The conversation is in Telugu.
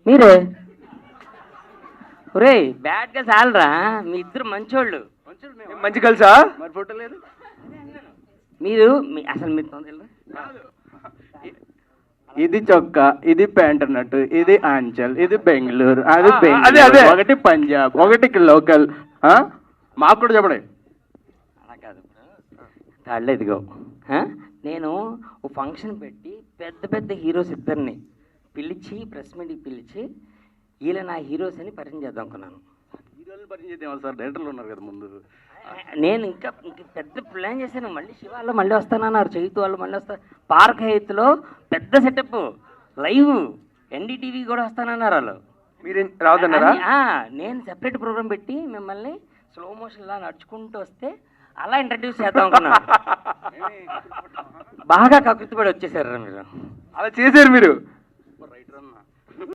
మీరే? ఒరే బ్యాడ్గా చాలరా, మీ ఇద్దరు మంచోళ్ళు. మంచి కలిసా మరి ఫోటో లేదు. మీరు అసలు మీరు తొందరగా ఇది చొక్కా, ఇది ప్యాంట్ అన్నట్టు, ఇది ఆంచల్, ఇది బెంగళూరు, అది అదే, బెంగళూరు, అదే. ఒకటి పంజాబ్, ఒకటి లోకల్. మాకు కూడా చెప్పండి. అలా కాదు తాళ్ళే ఇదిగో. నేను ఓ ఫంక్షన్ పెట్టి పెద్ద పెద్ద హీరోస్ ఇద్దరిని పిలిచి ప్రెస్ మీట్కి పిలిచి వీళ్ళ నా హీరోస్ అని పరిచయం చేద్దాం అనుకున్నాను. హీరోలు పరిచయం చేద్దాం సార్, డైరెక్టర్లు ఉన్నారు కదా ముందు. నేను ఇంకా పెద్ద ప్లాన్ చేశాను. మళ్ళీ శివాళ్ళు మళ్ళీ వస్తానన్నారు, చైతు వాళ్ళు మళ్ళీ వస్తారు. పార్క్ హైత్లో పెద్ద సెటప్ లైవ్ ఎన్డీటీవీ కూడా వస్తానన్నారు వాళ్ళు. మీరు రావద్దన్నారా? నేను సెపరేట్ ప్రోగ్రామ్ పెట్టి మిమ్మల్ని స్లో మోషన్లా నడుచుకుంటూ వస్తే అలా ఇంట్రడ్యూస్ చేద్దాం అనుకున్నాను. బాగా కకృతిపడి వచ్చేసారు మీరు. అలా చేశారు మీరు.